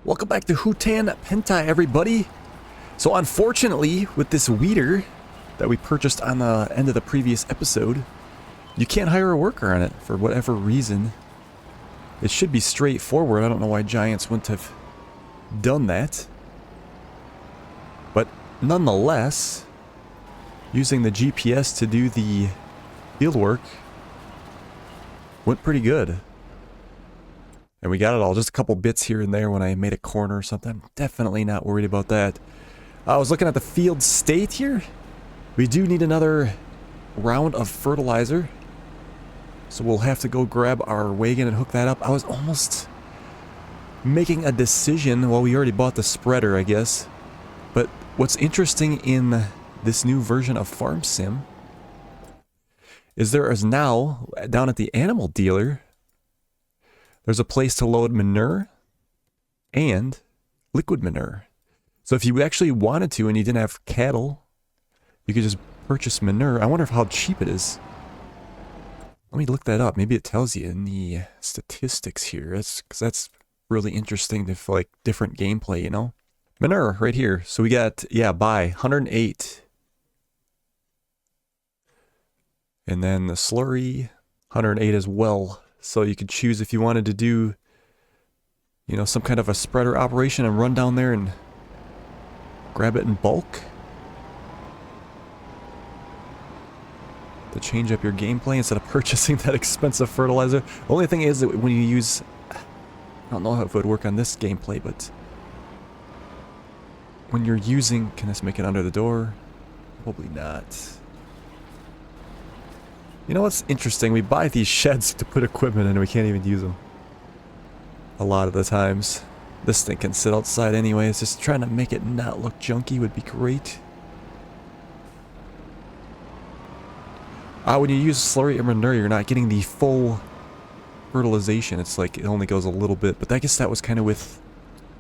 Welcome back to Hutan Pantai, everybody. So unfortunately, with this weeder that we purchased on the end of the previous episode, you can't hire a worker on it for whatever reason. It should be straightforward. I don't know why Giants wouldn't have done that. But nonetheless, using the GPS to do the field work went pretty good. And we got it all, just a couple bits here and there when I made a corner or something. I'm definitely not worried about that. I was looking at the field state here. We do need another round of fertilizer. So we'll have to go grab our wagon and hook that up. I was almost making a decision. Well, we already bought the spreader, I guess. But what's interesting in this new version of Farm Sim is there is now, down at the animal dealer, there's a place to load manure and liquid manure. So if you actually wanted to and you didn't have cattle, you could just purchase manure. I wonder how cheap it is. Let me look that up. Maybe it tells you in the statistics here. Because that's really interesting to like different gameplay, you know? Manure right here. So we got, buy 108. And then the slurry, 108 as well. So you could choose if you wanted to do, you know, some kind of a spreader operation and run down there and grab it in bulk to change up your gameplay instead of purchasing that expensive fertilizer. The only thing is that when you use, I don't know if it would work on this gameplay, but when you're using, can this make it under the door? Probably not. You know what's interesting? We buy these sheds to put equipment in and we can't even use them. A lot of the times. This thing can sit outside anyways. Just trying to make it not look junky would be great. When you use slurry or manure, you're not getting the full fertilization. It's like it only goes a little bit. But I guess that was kind of with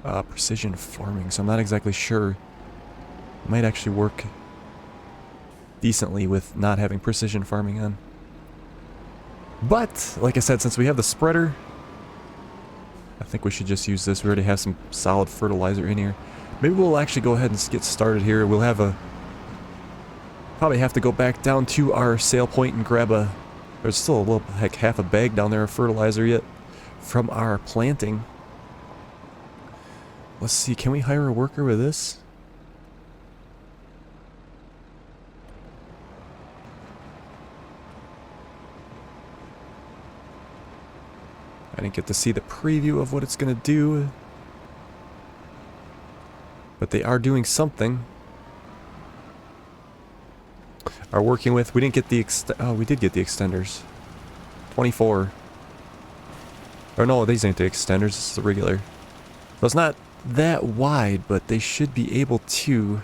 precision farming. So I'm not exactly sure. It might actually work decently with not having precision farming on. But, like I said, since we have the spreader, I think we should just use this. We already have some solid fertilizer in here. Maybe we'll actually go ahead and get started here. We'll have probably have to go back down to our sale point and grab there's still a little, like half a bag down there of fertilizer yet from our planting. Let's see, can we hire a worker with this? I didn't get to see the preview of what it's going to do. But they are doing something. Are working with, we didn't get the we did get the extenders. 24. Or no, these ain't the extenders, this is the regular. So it's not that wide, but they should be able to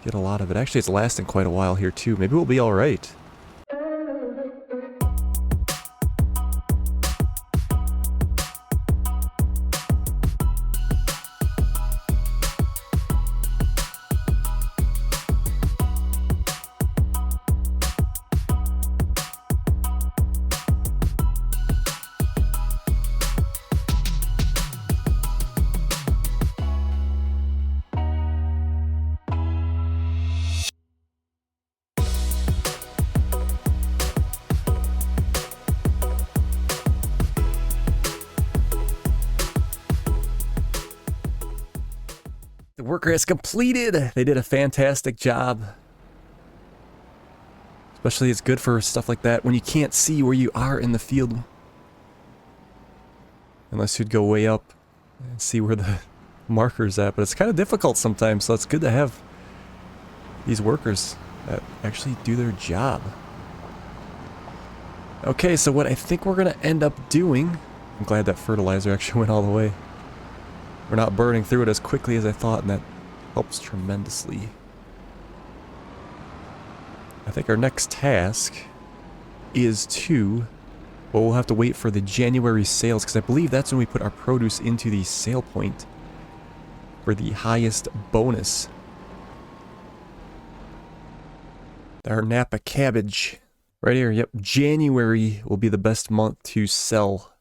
get a lot of it. Actually, it's lasting quite a while here too. Maybe we'll be alright. The worker has completed. They did a fantastic job. Especially it's good for stuff like that when you can't see where you are in the field. Unless you'd go way up and see where the marker's at. But it's kind of difficult sometimes, so it's good to have these workers that actually do their job. Okay, so what I think we're going to end up doing... I'm glad that fertilizer actually went all the way. We're not burning through it as quickly as I thought, and that helps tremendously. I think our next task is to... Well, we'll have to wait for the January sales, because I believe that's when we put our produce into the sale point for the highest bonus. Our Napa cabbage. Right here, yep. January will be the best month to sell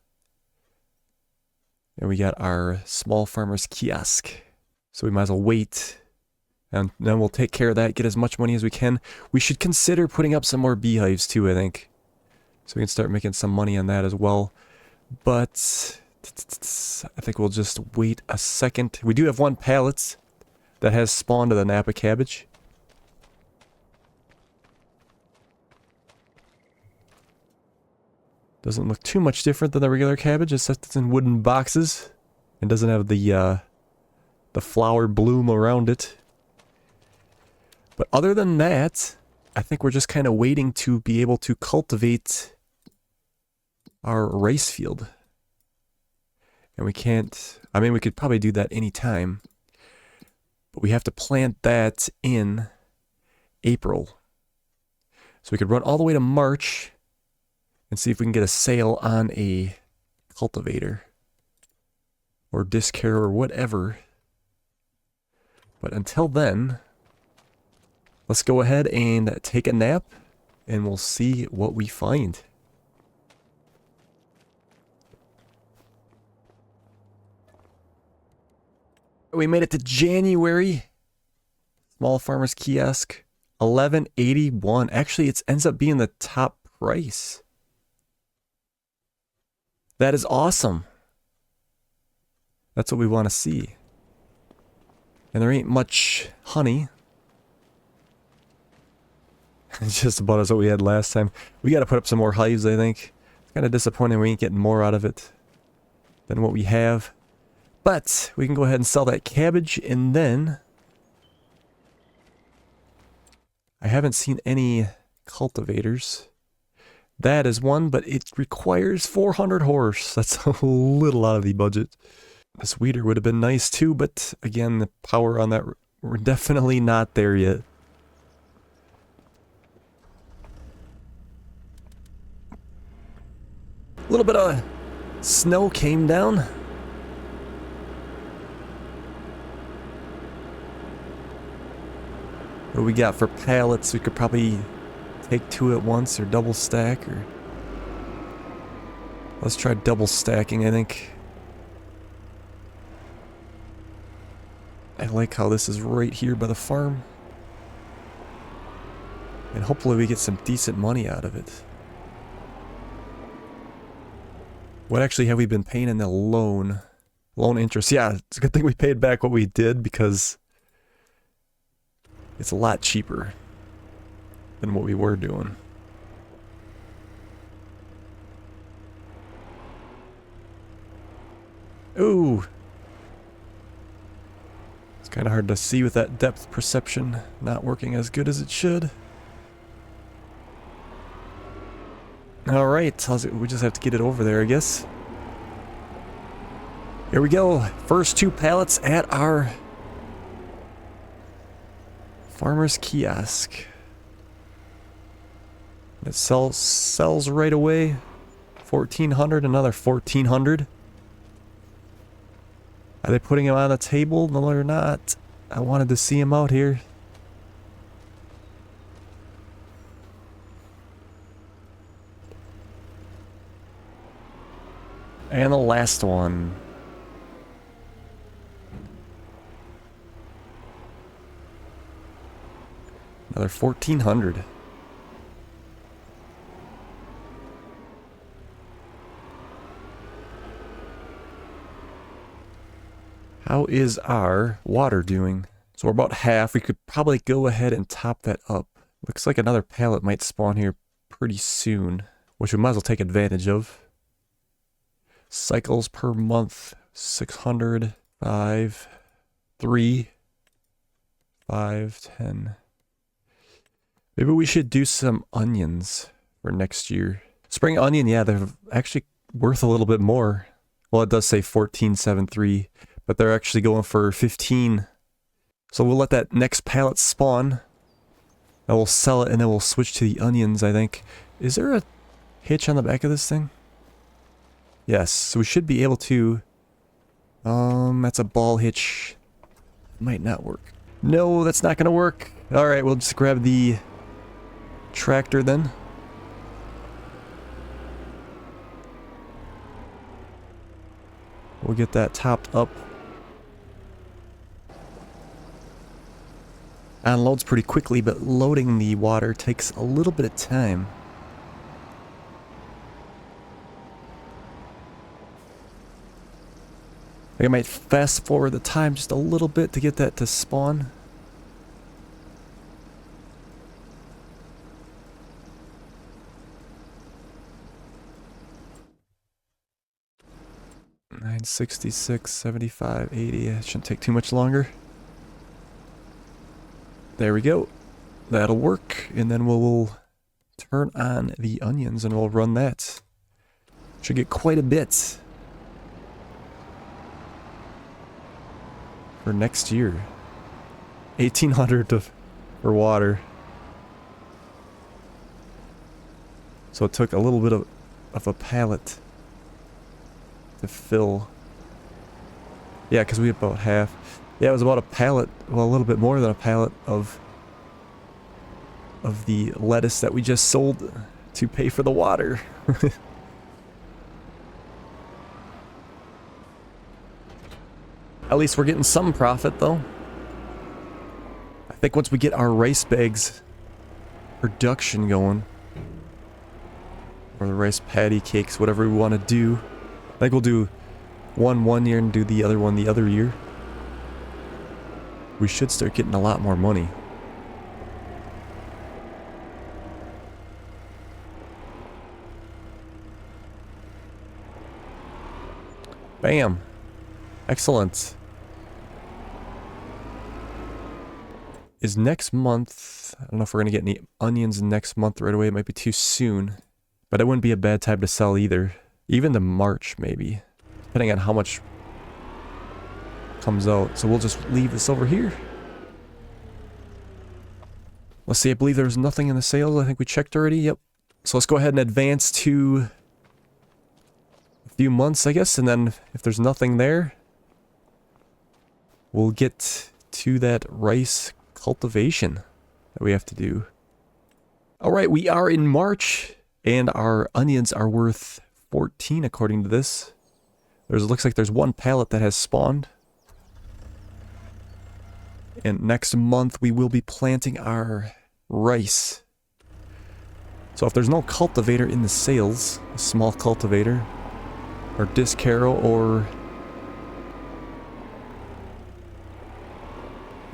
And we got our small farmer's kiosk. So we might as well wait. And then we'll take care of that, get as much money as we can. We should consider putting up some more beehives too, I think. So we can start making some money on that as well. But I think we'll just wait a second. We do have one pallet that has spawned of the Napa cabbage. Doesn't look too much different than the regular cabbage, except it's in wooden boxes. And doesn't have the flower bloom around it. But other than that, I think we're just kind of waiting to be able to cultivate our rice field. And we can't, I mean, we could probably do that anytime. But we have to plant that in April. So we could run all the way to March and see if we can get a sale on a cultivator or disc harrow or whatever. But until then, let's go ahead and take a nap and we'll see what we find. We made it to January. Small Farmer's Kiosk, $11.81. Actually, it ends up being the top price. That is awesome. That's what we want to see. And there ain't much honey. It's just about as what we had last time. We got to put up some more hives, I think. It's kind of disappointing we ain't getting more out of it than what we have. But we can go ahead and sell that cabbage, and then I haven't seen any cultivators. That is one, but it requires 400 horse. That's a little out of the budget. This weeder would have been nice too, but again, the power on that, we're definitely not there yet. A little bit of snow came down. What do we got for pallets? We could probably take 2 at once or double stack, or let's try double stacking, I think. I like how this is right here by the farm. And hopefully we get some decent money out of it. What actually have we been paying in the loan? Loan interest. Yeah, it's a good thing we paid back what we did, because it's a lot cheaper than what we were doing. Ooh. It's kind of hard to see with that depth perception not working as good as it should. Alright, we just have to get it over there, I guess. Here we go. First 2 pallets at our Farmer's Kiosk. It sells right away. 1,400, another 1,400. Are they putting them on the table? No, they're not. I wanted to see them out here. And the last one. Another 1,400. How is our water doing? So we're about half. We could probably go ahead and top that up. Looks like another pallet might spawn here pretty soon, which we might as well take advantage of. Cycles per month, 600, 5, 3, 5, 10. Maybe we should do some onions for next year. Spring onion, yeah, they're actually worth a little bit more. Well, it does say 14.73, but they're actually going for 15. So we'll let that next pallet spawn. And we'll sell it, and then we'll switch to the onions, I think. Is there a hitch on the back of this thing? Yes, so we should be able to... that's a ball hitch. Might not work. No, that's not going to work. Alright, we'll just grab the tractor then. We'll get that topped up. Unloads pretty quickly, but loading the water takes a little bit of time. I might fast forward the time just a little bit to get that to spawn. $966, $75, $80. It shouldn't take too much longer. There we go. That'll work, and then we'll turn on the onions and we'll run that. Should get quite a bit for next year. 1,800 for water. So it took a little bit of a pallet to fill. Yeah, because we had about half. Yeah, it was about a pallet, well, a little bit more than a pallet of the lettuce that we just sold to pay for the water. At least we're getting some profit, though. I think once we get our rice bags production going, or the rice patty cakes, whatever we want to do, I think we'll do one year and do the other one the other year. We should start getting a lot more money. Bam. Excellent. Is next month... I don't know if we're going to get any onions next month right away. It might be too soon. But it wouldn't be a bad time to sell either. Even to March, maybe. Depending on how much comes out. So we'll just leave this over here. Let's see, I believe there's nothing in the sales. I think we checked already. Yep. So let's go ahead and advance to a few months, I guess. And then if there's nothing there, we'll get to that rice cultivation that we have to do. Alright, we are in March, and our onions are worth 14 according to this. Looks like there's one pallet that has spawned. And next month we will be planting our rice. So if there's no cultivator in the sales, a small cultivator, or disc harrow, or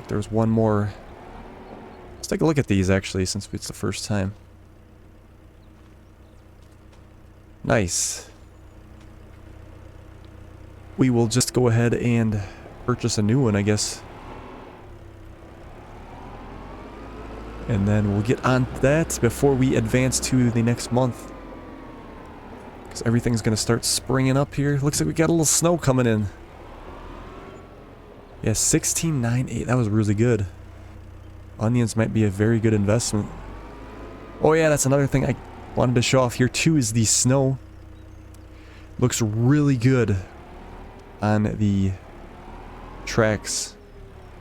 if there's one more. Let's take a look at these actually, since it's the first time. Nice. We will just go ahead and purchase a new one, I guess. And then we'll get on that before we advance to the next month. Because everything's going to start springing up here. Looks like we got a little snow coming in. Yeah, 16.98. That was really good. Onions might be a very good investment. Oh yeah, that's another thing I wanted to show off here too, is the snow. Looks really good on the tracks.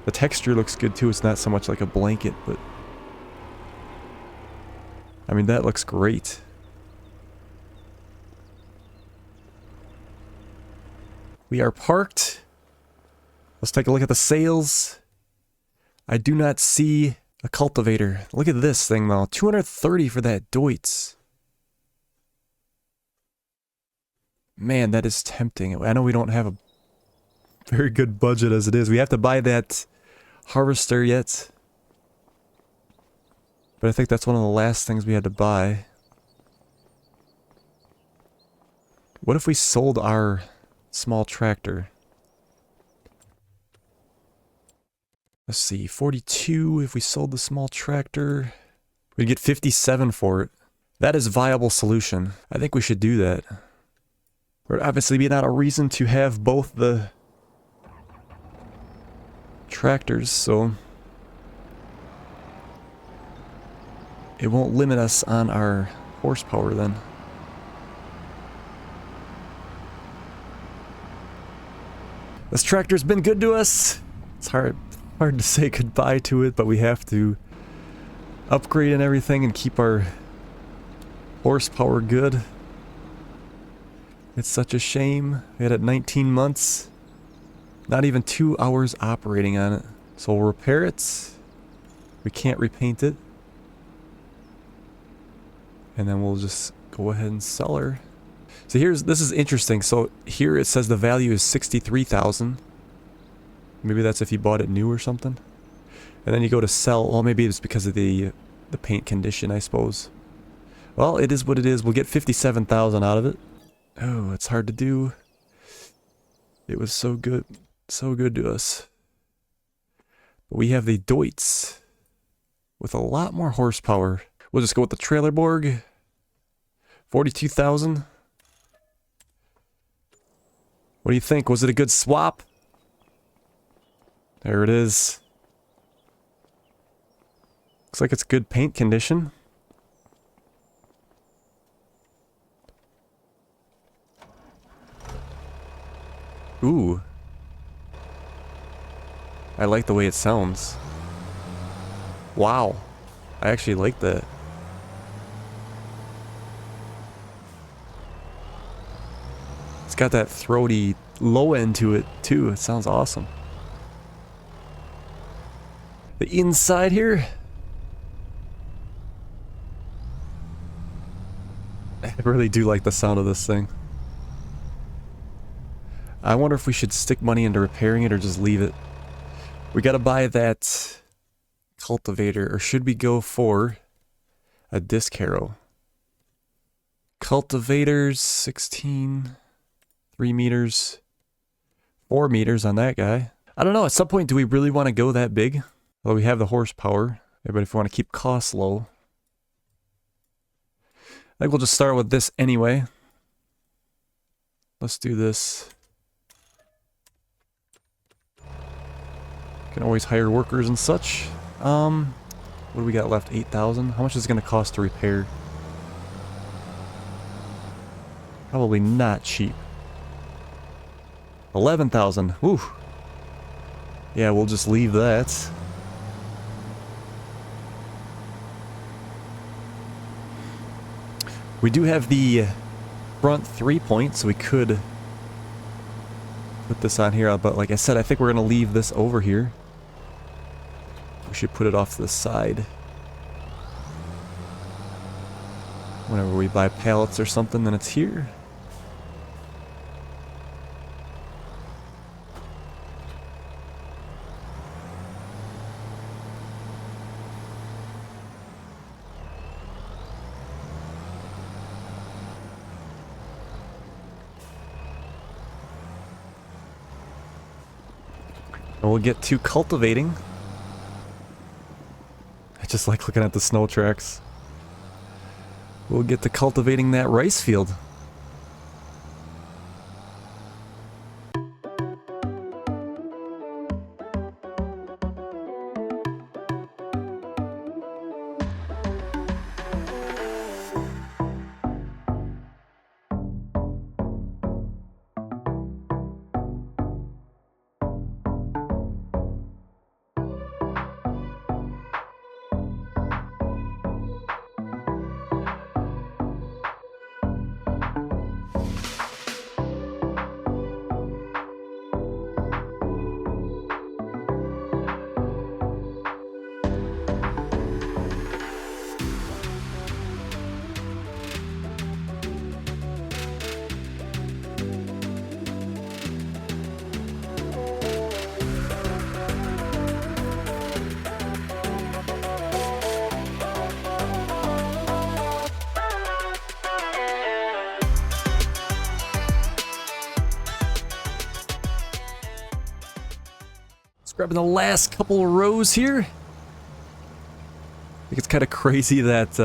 The texture looks good too. It's not so much like a blanket, but I mean, that looks great. We are parked. Let's take a look at the sales. I do not see a cultivator. Look at this thing though. 230 for that Deutz. Man, that is tempting. I know we don't have a very good budget as it is. We have to buy that harvester yet. But I think that's one of the last things we had to buy. What if we sold our small tractor? Let's see, 42 if we sold the small tractor. We'd get 57 for it. That is a viable solution. I think we should do that. There would obviously be not a reason to have both the tractors, so it won't limit us on our horsepower then. This tractor's been good to us. It's hard to say goodbye to it, but we have to upgrade and everything and keep our horsepower good. It's such a shame. We had it 19 months. Not even 2 hours operating on it. So we'll repair it. We can't repaint it. And then we'll just go ahead and sell her. So this is interesting. So here it says the value is 63,000. Maybe that's if you bought it new or something. And then you go to sell. Well, maybe it's because of the paint condition, I suppose. Well, it is what it is. We'll get 57,000 out of it. Oh, it's hard to do. It was so good to us. But we have the Deutz with a lot more horsepower. We'll just go with the Trailerborg. 42,000. What do you think? Was it a good swap? There it is. Looks like it's good paint condition. Ooh. I like the way it sounds. Wow. I actually like that. It's got that throaty low end to it too. It sounds awesome. The inside here. I really do like the sound of this thing. I wonder if we should stick money into repairing it or just leave it. We gotta buy that cultivator, or should we go for a disc harrow? Cultivators, 16, 3 meters, 4 meters on that guy. I don't know, at some point do we really want to go that big? Well, we have the horsepower, but if we want to keep costs low. I think we'll just start with this anyway. Let's do this. Can always hire workers and such. What do we got left? 8,000? How much is it going to cost to repair? Probably not cheap. 11,000. Whew. Yeah, we'll just leave that. We do have the front 3-point, so we could put this on here, but like I said, I think we're going to leave this over here. We should put it off to the side. Whenever we buy pallets or something, then it's here. And we'll get to cultivating. I just like looking at the snow tracks. We'll get to cultivating that rice field. Grabbing the last couple of rows here. I think it's kind of crazy that,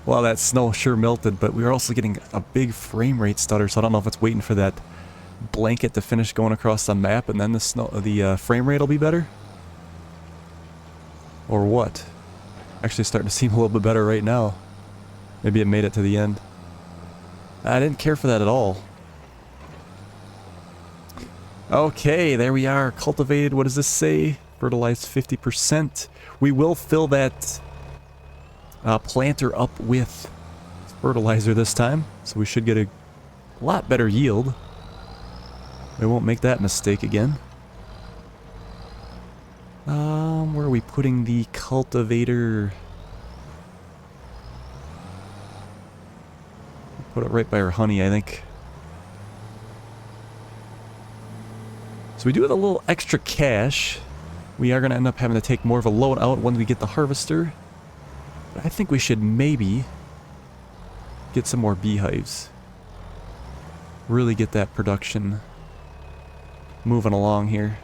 well, that snow sure melted, but we are also getting a big frame rate stutter, so I don't know if it's waiting for that blanket to finish going across the map and then the frame rate will be better. Or what? Actually starting to seem a little bit better right now. Maybe it made it to the end. I didn't care for that at all. Okay, there we are. Cultivated, what does this say? Fertilized 50%. We will fill that planter up with fertilizer this time, so we should get a a lot better yield. We won't make that mistake again. Where are we putting the cultivator? Put it right by our honey, I think. So we do have a little extra cash. We are going to end up having to take more of a load out when we get the harvester. But I think we should maybe get some more beehives. Really get that production moving along here.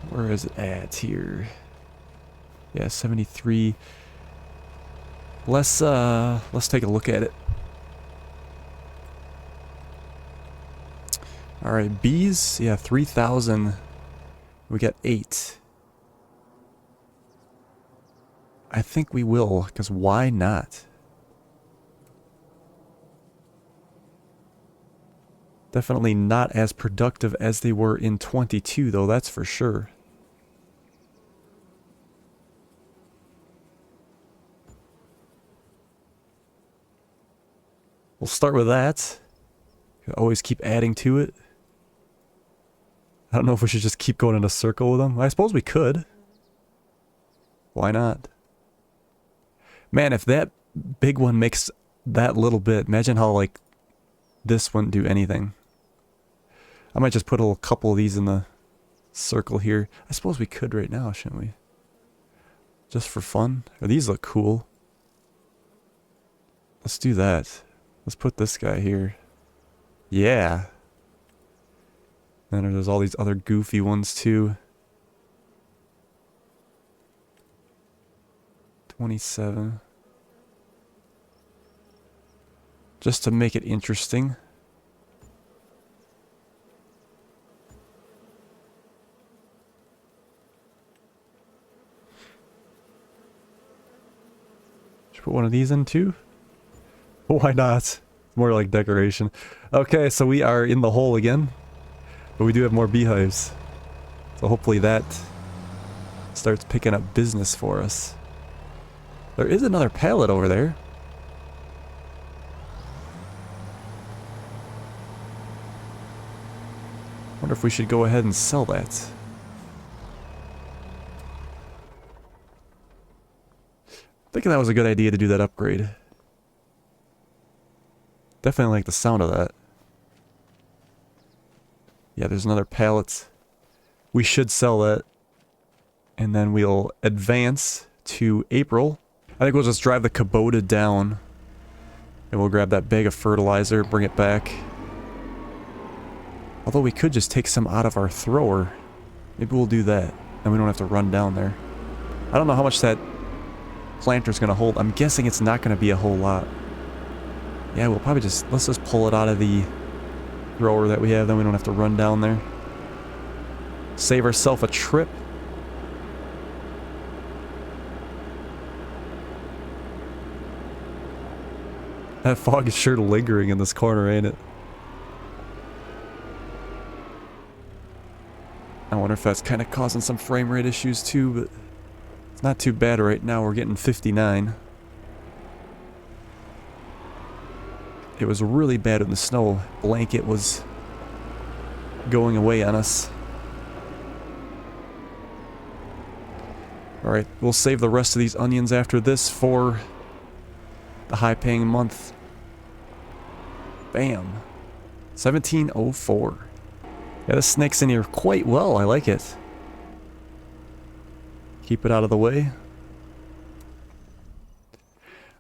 Where is it at here? Yeah, 73. Let's take a look at it. Alright, bees, yeah, 3,000. We got 8. I think we will, because why not? Definitely not as productive as they were in 22, though, that's for sure. We'll start with that. Always keep adding to it. I don't know if we should just keep going in a circle with them. I suppose we could. Why not? Man, if that big one makes that little bit, imagine how, like, this wouldn't do anything. I might just put a little couple of these in the circle here. I suppose we could right now, shouldn't we? Just for fun. Or these look cool. Let's do that. Let's put this guy here. Yeah. And there's all these other goofy ones too. 27. Just to make it interesting. Should put one of these in too? Why not? More like decoration. Okay, so we are in the hole again. But we do have more beehives. So hopefully that starts picking up business for us. There is another pallet over there. Wonder if we should go ahead and sell that. Thinking that was a good idea to do that upgrade. Definitely like the sound of that. Yeah, there's another pallet. We should sell that. And then we'll advance to April. I think we'll just drive the Kubota down. And we'll grab that bag of fertilizer, bring it back. Although we could just take some out of our thrower. Maybe we'll do that. Then we don't have to run down there. I don't know how much that planter's going to hold. I'm guessing it's not going to be a whole lot. Yeah, we'll probably just... Let's just pull it out of the thrower that we have. Then we don't have to run down there. Save ourselves a trip. That fog is sure lingering in this corner, ain't it? I wonder if that's kind of causing some frame rate issues too, but it's not too bad right now. We're getting 59. It was really bad when the snow blanket was going away on us. Alright, we'll save the rest of these onions after this for the high-paying month. Bam. 1704. Yeah, this snake's in here quite well. I like it. Keep it out of the way.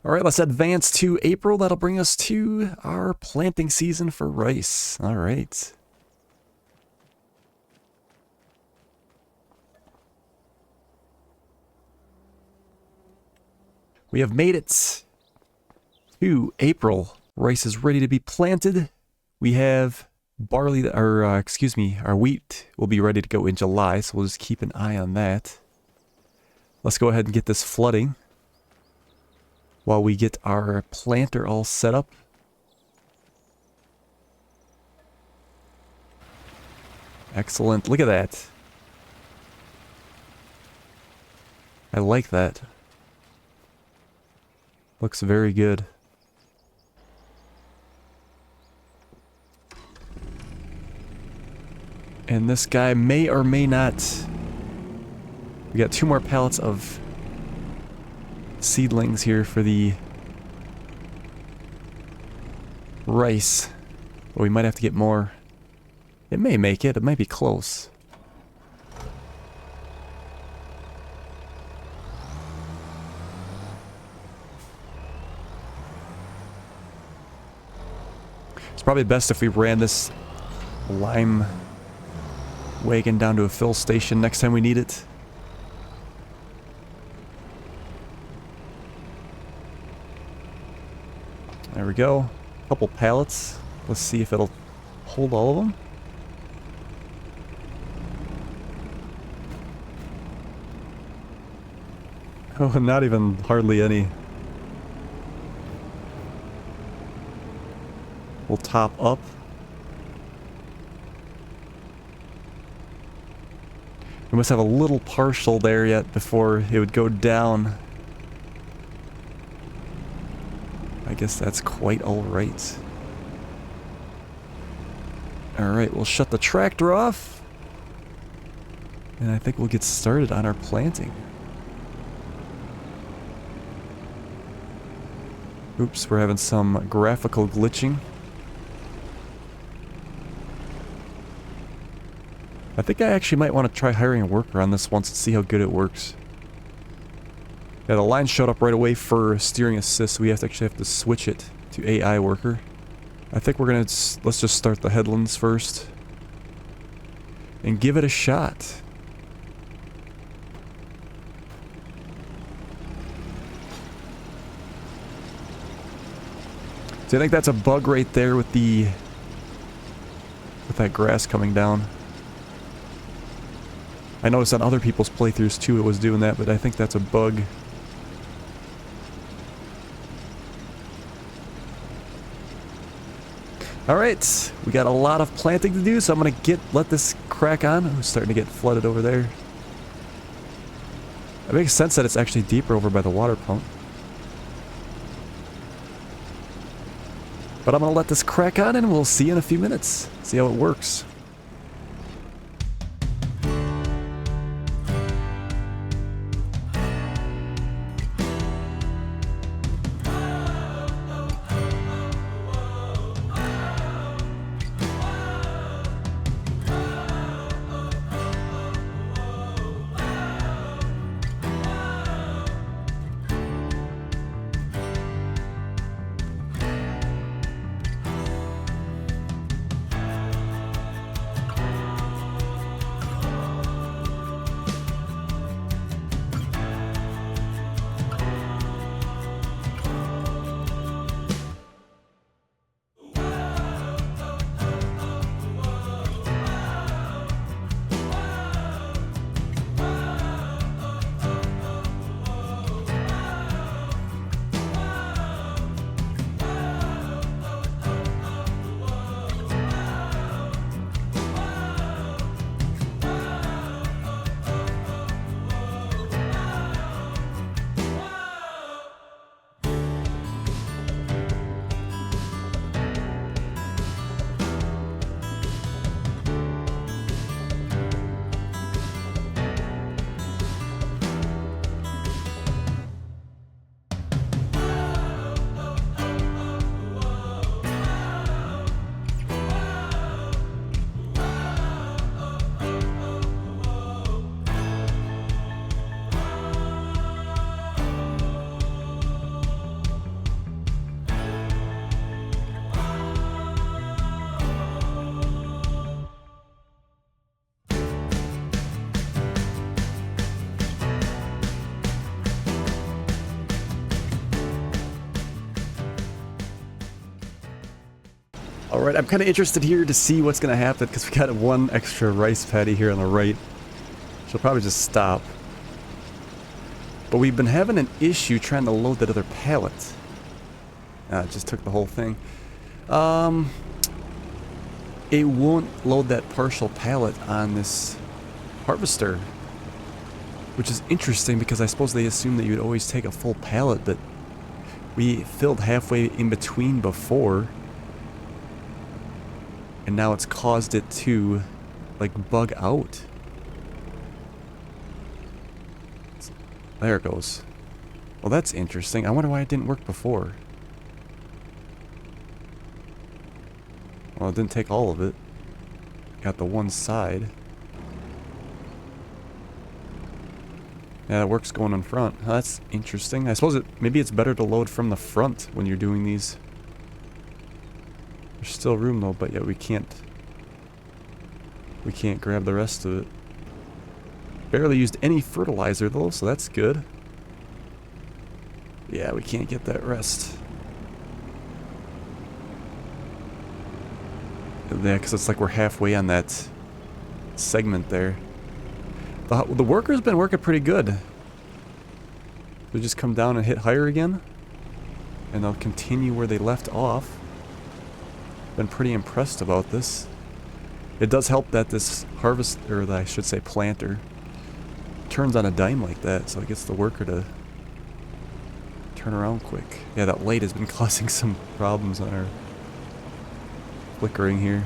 Alright, let's advance to April. That'll bring us to our planting season for rice. Alright. We have made it to April. Rice is ready to be planted. We have barley, or our wheat will be ready to go in July, so we'll just keep an eye on that. Let's go ahead and get this flooding while we get our planter all set up. Excellent. Look at that. I like that. Looks very good. And this guy may or may not... We got 2 more pallets of seedlings here for the rice. But we might have to get more. It may make it. It might be close. It's probably best if we ran this lime wagon down to a fill station next time we need it. There we go. A couple pallets. Let's see if it'll hold all of them. Oh, not even hardly any. We'll top up. We must have a little partial there yet before it would go down. I guess that's quite alright. Alright, we'll shut the tractor off. And I think we'll get started on our planting. Oops, we're having some graphical glitching. I think I actually might want to try hiring a worker on this once and see how good it works. Yeah, the line showed up right away for steering assist, so we actually have to switch it to AI worker. I think we're gonna, let's just start the headlands first. And give it a shot. So I think that's a bug right there with that grass coming down. I noticed on other people's playthroughs too it was doing that, but I think that's a bug. Alright, we got a lot of planting to do, so I'm gonna let this crack on. Oh, it's starting to get flooded over there. It makes sense that it's actually deeper over by the water pump. But I'm gonna let this crack on and we'll see you in a few minutes. See how it works. Alright, I'm kind of interested here to see what's going to happen because we got one extra rice paddy here on the right. She'll probably just stop. But we've been having an issue trying to load that other pallet. It just took the whole thing. It won't load that partial pallet on this harvester. Which is interesting because I suppose they assume that you would always take a full pallet, but we filled halfway in between before. And now it's caused it to like bug out. There it goes. Well, that's interesting. I wonder why it didn't work before. Well, it didn't take all of it. Got the one side. Yeah, it works going in front. Oh, that's interesting. I suppose maybe it's better to load from the front when you're doing these. There's still room though, but yeah, we can't grab the rest of it. Barely used any fertilizer though, so that's good. Yeah, we can't get that rest. Yeah, because it's like we're halfway on that segment there. The worker's been working pretty good. They just come down and hit higher again, and they'll continue where they left off. Been pretty impressed about this. It does help that this harvest, or I should say planter, turns on a dime like that, so it gets the worker to turn around quick. Yeah, that light has been causing some problems on our flickering here.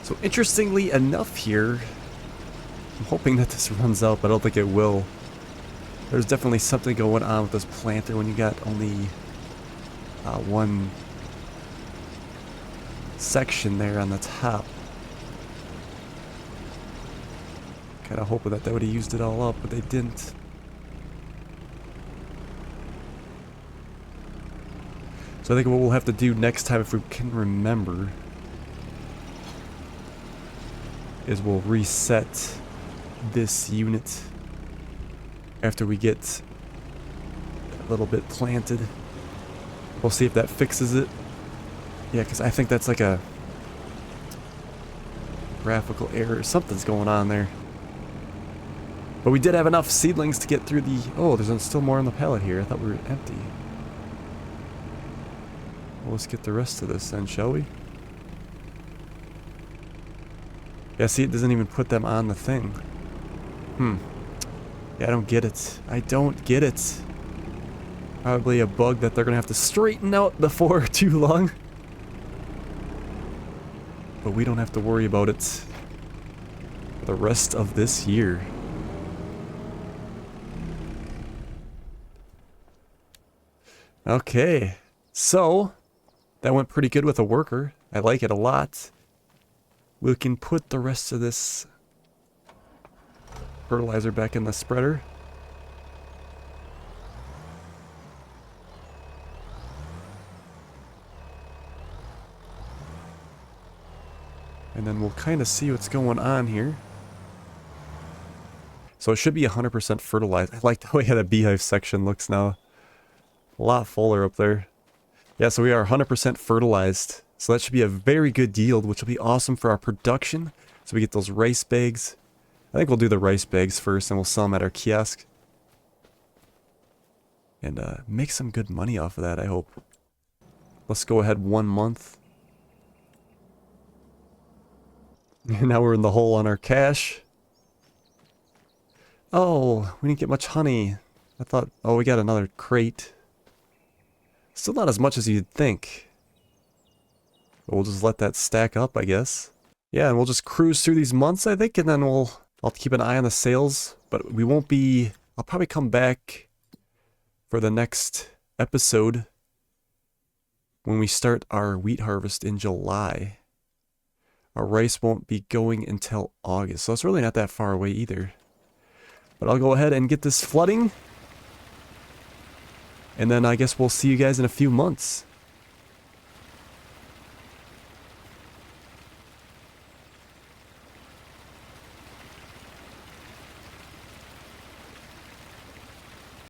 So interestingly enough here, I'm hoping that this runs out, but I don't think it will. There's definitely something going on with this planter when you got only one section there on the top. Kind of hoping that they would have used it all up, but they didn't. So I think what we'll have to do next time, if we can remember, is we'll reset this unit after we get a little bit planted. We'll see if that fixes it. Yeah, because I think that's like a graphical error. Something's going on there. But we did have enough seedlings to get through the... Oh, there's still more on the pallet here. I thought we were empty. Well, let's get the rest of this then, shall we? Yeah, see, it doesn't even put them on the thing. Yeah, I don't get it. I don't get it. Probably a bug that they're gonna have to straighten out before too long. But we don't have to worry about it for the rest of this year. Okay, so that went pretty good with a worker. I like it a lot. We can put the rest of this fertilizer back in the spreader. And then we'll kind of see what's going on here. So it should be 100% fertilized. I like the way the beehive section looks now. A lot fuller up there. Yeah, so we are 100% fertilized. So that should be a very good yield, which will be awesome for our production. So we get those rice bags. I think we'll do the rice bags first, and we'll sell them at our kiosk. And make some good money off of that, I hope. Let's go ahead 1 month. And now we're in the hole on our cash. Oh, we didn't get much honey. I thought, oh, we got another crate. Still not as much as you'd think. But we'll just let that stack up, I guess. Yeah, and we'll just cruise through these months, I think, and then I'll keep an eye on the sales, but we won't be... I'll probably come back for the next episode when we start our wheat harvest in July. our rice won't be going until August. So it's really not that far away either. But I'll go ahead and get this flooding. And then I guess we'll see you guys in a few months.